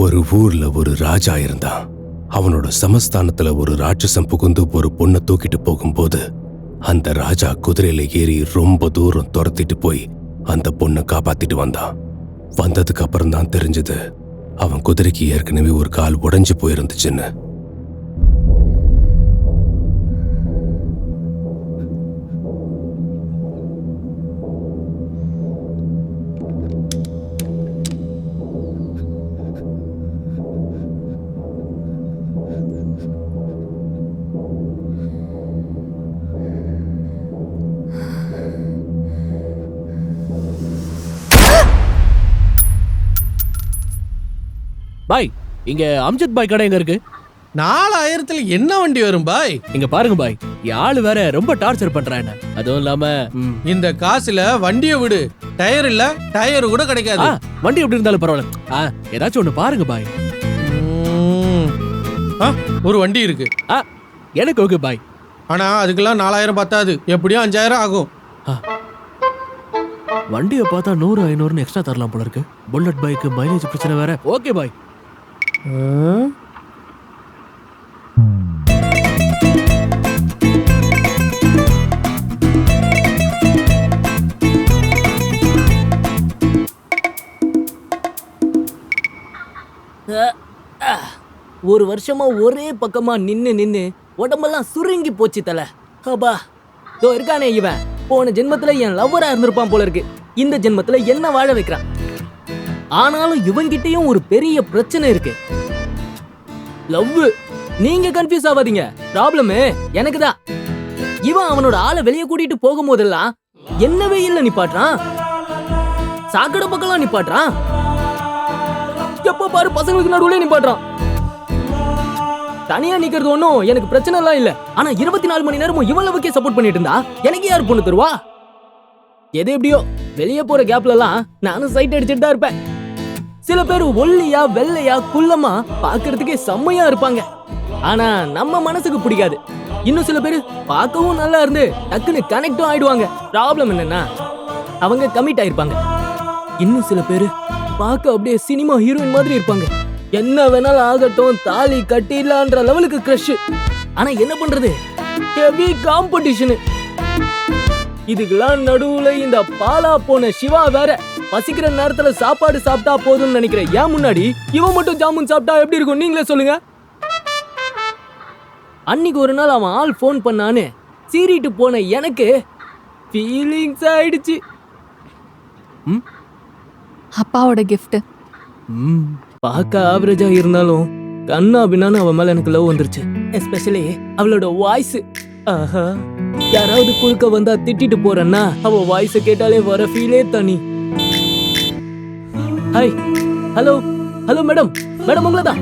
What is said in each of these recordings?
ஒரு ஊர்ல ஒரு ராஜா இருந்தான். அவனோட சமஸ்தானத்துல ஒரு ராட்சசம் புகுந்து ஒரு பொண்ணை தூக்கிட்டு போகும்போது அந்த ராஜா குதிரையில ஏறி ரொம்ப தூரம் துரத்திட்டு போய் அந்த பொண்ணை காப்பாத்திட்டு வந்தான். வந்ததுக்கு அப்புறம் தான் தெரிஞ்சது அவன் குதிரைக்கு ஏற்கனவே ஒரு கால் உடைஞ்சு போயிருந்துச்சுன்னு. பாய், இங்க அம்ஜத் பாய் கடை எங்க இருக்கு? 4000 என்ன வண்டி வரும் பாய்? இங்க பாருங்க பாய், ஆளு வேற ரொம்ப டார்ச்சர் பண்றான். அதுவும் இல்லாம இந்த காசுல வண்டியை விடு, டயர் இல்ல டயர் கூட கிடைக்காது. வண்டி எப்படி இருந்தாலும் பரவாயில்ல, ஏதாச்சும் ஒண்ணு பாருங்க பாய். ஒரு வண்டி இருக்கு. எனக்கு ஓகே பாய். ஆனா அதுக்கெல்லாம் 4000 பத்தாது, எப்படியும் 5000 ஆகும். வண்டியை பார்த்தா 100-500 எக்ஸ்ட்ரா தரலாம் போல இருக்கு. புல்லட் பைக்கு மைலேஜ் பிரச்சனை வேற. Okay bye. ஒரு வருஷமா ஒரே பக்கமா நின்னு உடம்பெல்லாம் சுருங்கி போச்சு தல. அப்பா தோ இருக்கானே இவன், போன ஜென்மத்துல என் லவ்வரா இருந்திருப்பான் போல இருக்கு. இந்த ஜென்மத்துல என்ன வாழ வைக்கிறான். ஆனாலும் இவன்கிட்டயும் ஒரு பெரிய பிரச்சனை இருக்கு. லவ். நீங்க கன்ஃபியூஸ் ஆகாதீங்க, ப்ராப்ளம் எனக்குதான். இவன் அவனோட ஆளை வெளியே கூட்டிட்டு போகும்போதெல்லாம் என்ன வெயில்ல நிப்பாட்டுறான், சாக்கடை பக்கம்லாம் நிப்பாட்டுறான், எப்ப பாரு பசங்களுக்கு நடுவுல நிப்பாட்டுறான். தனியா நிக்கிறது ஒன்னும் எனக்கு பிரச்சனை எல்லாம் இல்ல. ஆனா 24 மணி நேரமும் இவன் லவ்வுக்கே சப்போர்ட் பண்ணிட்டு இருந்தா எனக்கு யார் பொண்ணு தருவா? எது எப்படியோ வெளியே போற கேப்ல எல்லாம் நானும் சைட் அடிச்சுட்டு தான் இருப்பேன். சில பேர் ஒல்லியா வெள்ளையா குள்ளமா பாக்குறதுக்கே செம்மையா இருப்பாங்க. ஆனா நம்ம மனசுக்கு பிடிக்காது. இன்னும் சில பேர் பார்க்கவும் நல்லா இருந்து டக்குன்னு கனெக்டும் ஆயிடுவாங்க. ப்ராப்ளம் என்னன்னா அவங்க கமிட் ஆயிருப்பாங்க. இன்னும் சில பேர் பார்க்க அப்படியே சினிமா ஹீரோயின் மாதிரி இருப்பாங்க. என்ன வேணாலும் ஆகட்டும், தாலி கட்டிடலான்ற லெவலுக்கு கிரஷ். ஆனா என்ன பண்றது, ஹெவி காம்படிஷன். இதுக்கெல்லாம் நடுவுல இந்த பாலா போன சிவா வேற பசிக்கிற நேரத்துல சாப்பாடு சாப்பிட்டா போதும்னு நினைக்கிறேன். ஏன் முன்னாடி இவன் மட்டும் ஜாமுன் சாப்பிட்டா எப்படி இருக்கும் நீங்களே சொல்லுங்க. அன்னைக்கு ஒரு நாள் அவன் ஆள் போன் பண்ணான்னு சீறிட்டு போன எனக்கு ஃபீலிங்ஸ் ஆயிடுச்சு. அப்பாவோட கிஃப்ட். பார்க்க ஆவரேஜா இருந்தாலும் கண்ணா பின்னான்னு அவன் மேல எனக்கு லவ் வந்துருச்சு. எஸ்பெஷலி அவளோட வாய்ஸ். ஆஹா, யாராவது குறுக்க வந்தா திட்டிட்டு போறேன்னா அவ வாய்ஸ கேட்டாலே வர ஃபீலே தனி. Hi, hello hello madam, madam உங்களதான்.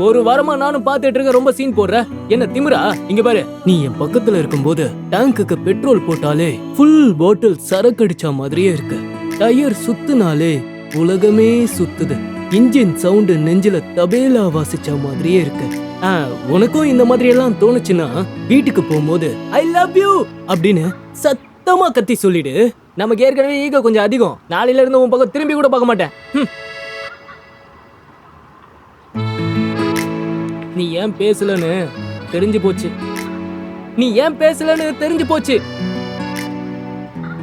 ஒரு வாரமா நானும் பாத்துட்டு இருக்க, ரொம்ப சீன் போடுற. என்ன திமிரா? இங்க பாரு, நீ என் பக்கத்துல இருக்கும்போது டேங்குக்கு பெட்ரோல் போட்டாலே ஃபுல் பாட்டில் சரக்கு அடிச்ச மாதிரியே இருக்கு. டயர் சுத்துனாலே உலகமே சுத்துது. இன்ஜின் சவுண்டு நெஞ்சில தபேலா வாசிச்ச மாதிரியே இருக்கு. உனக்கும் இந்த மாதிரி எல்லாம் தோணுச்சுன்னா வீட்டுக்கு போகும்போது ஐ லவ் யூ அப்படின்னு சத்தமா கத்தி சொல்லிடு. நமக்கு ஏற்கனவே ஈகோ கொஞ்சம் அதிகம். நாளையில இருந்து உன் பக்கம் திரும்பி கூட பார்க்க மாட்டேன். நீ ஏன் பேசலன்னு தெரிஞ்சு போச்சு. நீ ஏன் பேசலன்னு தெரிஞ்சு போச்சு.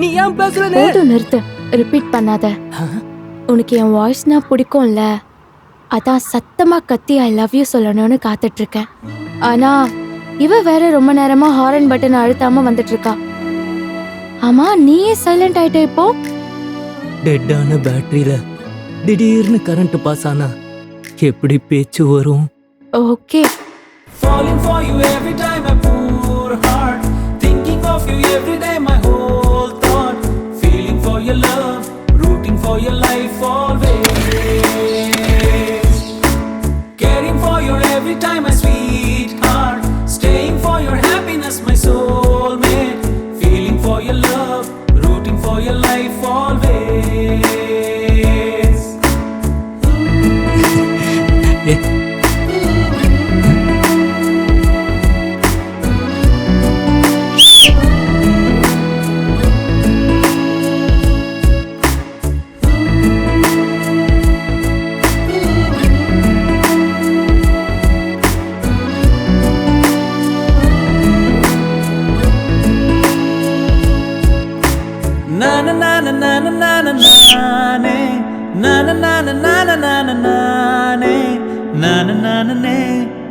நீ ஏன் பேசலன்னு. போதும், நிறுத்து, ரிப்பீட் பண்ணாத. உனக்கு என் வாய்ஸ்னா பிடிக்கும்ல, அதான் சத்தமா கத்தி ஐ லவ் யூ சொல்லணும்னு காத்துட்டு இருக்கேன். ஆனா இவ வேற ரொம்ப நேரமா ஹாரன் பட்டன் அழுத்தாம வந்துட்டு இருக்கா. ஆமா, நீயே சைலண்ட் ஆயிட்ட இப்போ. டெட்டான பேட்டரியில திடீர்னு கரண்ட் பாஸ் ஆனா எப்படி பேச்சு வரும்? Okay. Falling for you every time I pour heart, thinking of you every day my whole thought, feeling for your love, rooting for your life always, caring for you every time my sweetheart, staying for your happiness my soulmate, feeling for your love, rooting for your life always.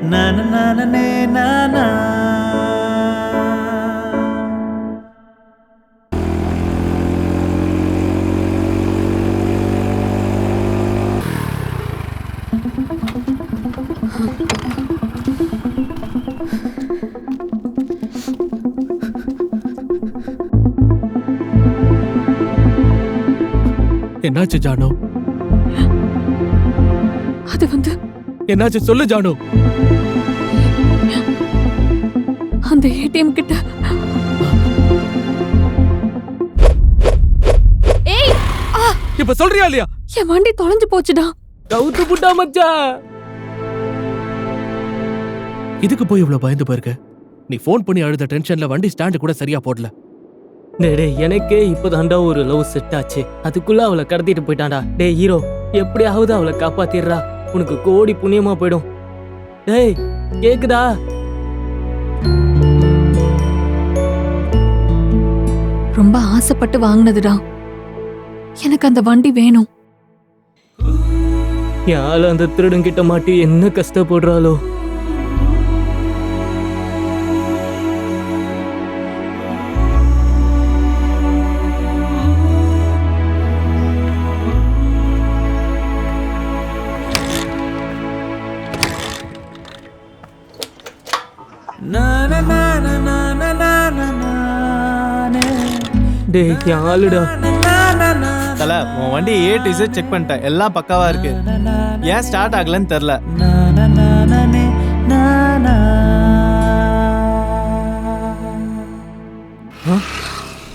na na na na na na. என்னாச்சு ஜானு? அது வந்து என்னாச்சு சொல்லு ஜானு. அந்த ATM கிட்ட ஏய் இப்ப சொல்றியா இல்லையா? என் வண்டி தொலைஞ்சு போச்சுடா. கவுத்து புட்டா மச்சான். இதுக்கு போய் இவ்வளவு பயந்து போயிருக்க? நீ ஃபோன் பண்ணி அழுத டென்ஷன்ல வண்டி ஸ்டாண்ட் கூட சரியா போடல. டேய் எனக்கே இப்பதான்டா ஒரு லவ் செட் ஆச்சு. அதுக்குள்ள அவளை கடத்திட்டு போயிட்டான்டா. டேய் ஹீரோ, எப்படியாவது அவளை காப்பாத்திடுறா, உனக்கு கோடி புண்ணியமா போயிடும். டேய் கேக்குதா? ரொம்ப ஆசைப்பட்டு வாங்கினதுடா. எனக்கு அந்த வண்டி வேணும். யாழ் அந்த திருடங்கிட்ட மாட்டி என்ன கஷ்டப்படுறாளோ. Na na na na na na na na na. டேய் யாழுடா. தல உன் வண்டி A to Z செக் பண்ணிட்டேன், எல்லாம் பக்காவா இருக்கு. ஏன் ஸ்டார்ட் ஆகலன்னு தெரியல. Na na na na na na.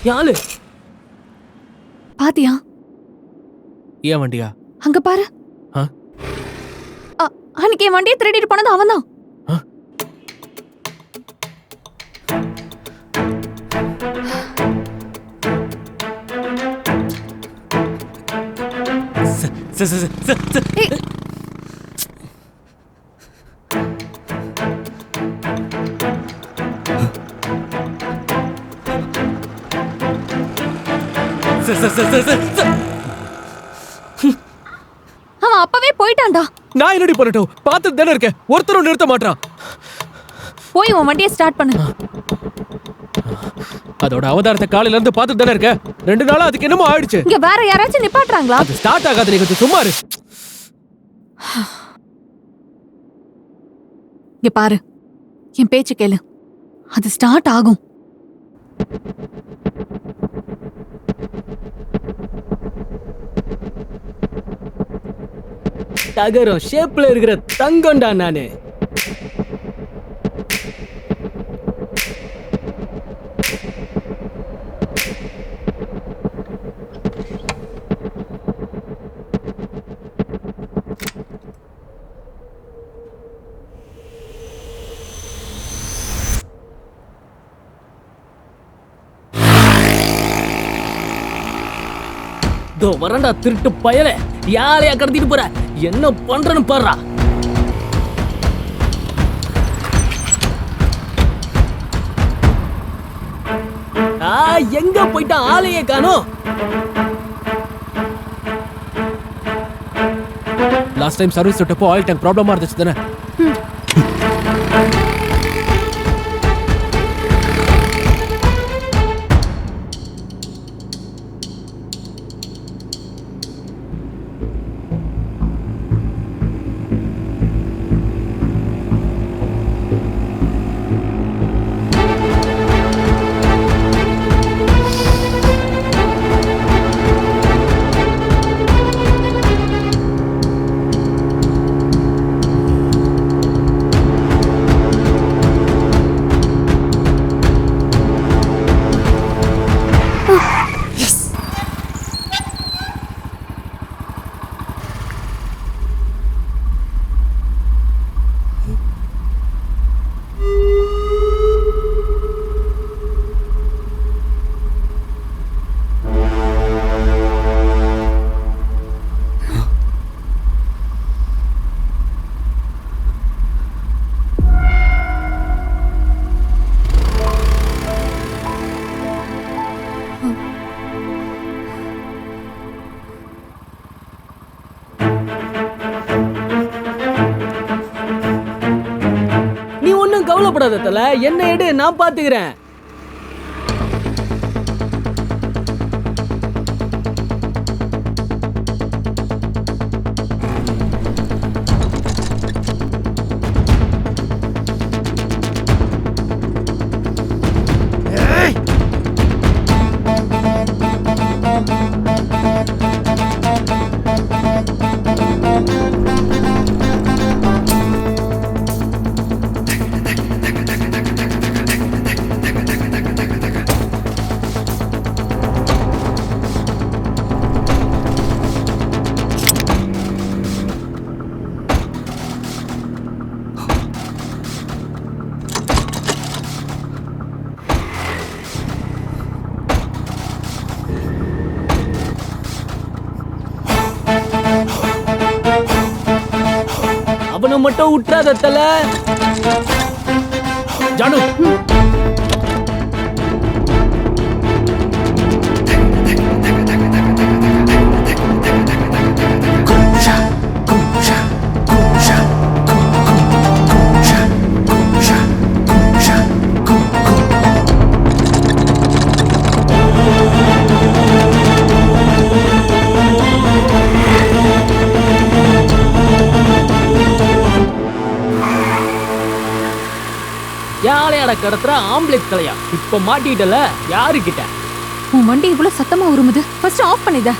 யாழு பாத்தியா? ஏன் வண்டியா? அங்க பாரு. ஆ? அன்னைக்கு என் வண்டியை திருடிட்டு போனது அவன்தான். ஏய், அவன் அப்பவே போயிட்டான்டா. நான் என்னடி பண்ணட்டும்? பார்த்துட்டு தானே இருக்கேன், ஒருத்தரும் நிறுத்த மாட்டான். போய் உன் வண்டியை ஸ்டார்ட் பண்ணு. அதோட அவதாரத்தை காலையில இருந்து பார்த்துட்டு தானே இருக்க. 2 நாளா அதுக்கு என்னமோ ஆயிடுச்சு. இங்க வேற யாராச்சும் நிப்பாட்டுறாங்களா? அது ஸ்டார்ட் ஆகாது, நீ கொஞ்சம் சும்மா இரு. இங்க பாரு, என் பேச்சு கேளு. அது ஸ்டார்ட் ஆகும். தகரம் ஷேப்ல இருக்கிற தங்கம்டா நானு. தோ வரண்டா திருட்டு பயலே. யாரையா கடத்திட்டு போற? என்ன பண்றன்னு பாருடா. எங்க போயிட்டான்? ஆளையே காணோம். லாஸ்ட் டைம் சர்வீஸ் விட்டப்போ ஆயில் டேங்க் ப்ராப்ளமா இருந்துச்சு தானே? கவலைப்படாத தல, என்ன எடு, நான் பாத்துக்கிறேன். அவனை மட்டும் விட்டுறாத தல. ஜானு, யாரையாட கடத்துற ஆம்பளேட் தலையா, இப்ப மாட்டிட்டல. யாருக்கிட்ட? உன் வண்டி இவ்வளவு சத்தமா உருமுது, ஃபர்ஸ்ட் ஆஃப் பண்ணித.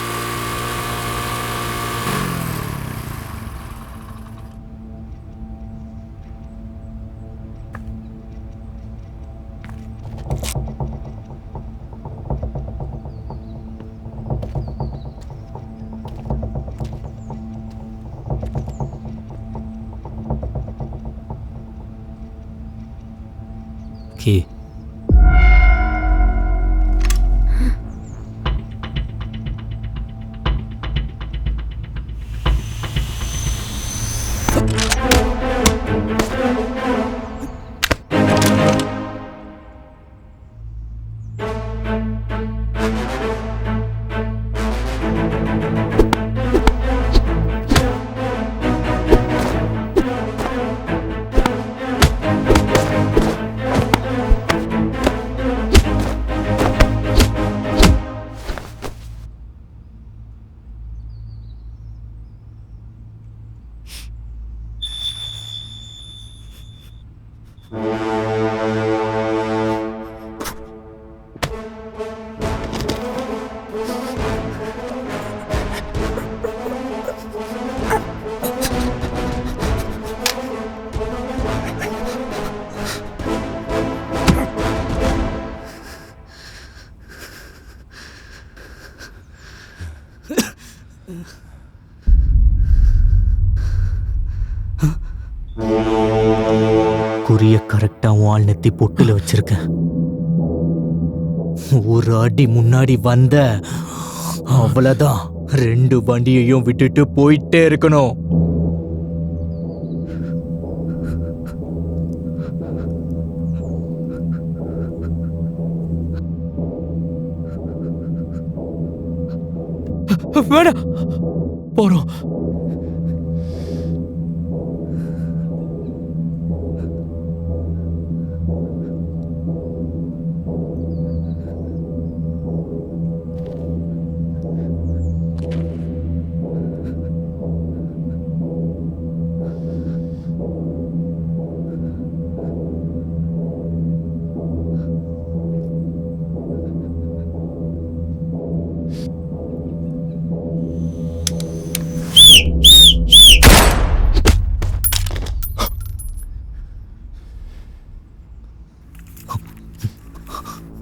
கே குறிய கரெக்டா வால் நெத்தி பொட்டுல வச்சிருக்கேன். ஒரு அடி முன்னாடி வந்த அவ்வளவுதான், 2 வண்டியையும் விட்டுட்டு போயிட்டே இருக்கணும். வேணாம், போறோம்.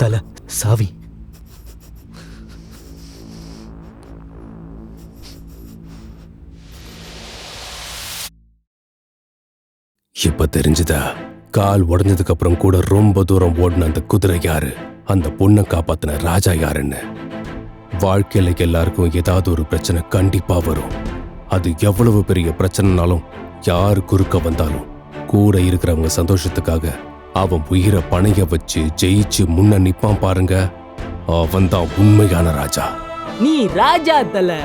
தல, சாவி. இப்ப தெரிஞ்சுதா, கால் உடஞ்சதுக்கு அப்புறம் கூட ரொம்ப தூரம் ஓடின அந்த குதிரை யாரு, அந்த பொண்ணை காப்பாத்தின ராஜா யாருன்னு. வாழ்க்கையில எல்லாருக்கும் ஏதாவது ஒரு பிரச்சனை கண்டிப்பா வரும். அது எவ்வளவு பெரிய பிரச்சனைனாலும், யாரு குறுக்க வந்தாலும் கூட இருக்கிறவங்க சந்தோஷத்துக்காக அவன் உயிரை பணைய வச்சு ஜெயிச்சு முன்ன நிப்பான் பாருங்க, அவன் தான் உண்மையான ராஜா. நீ ராஜா தல.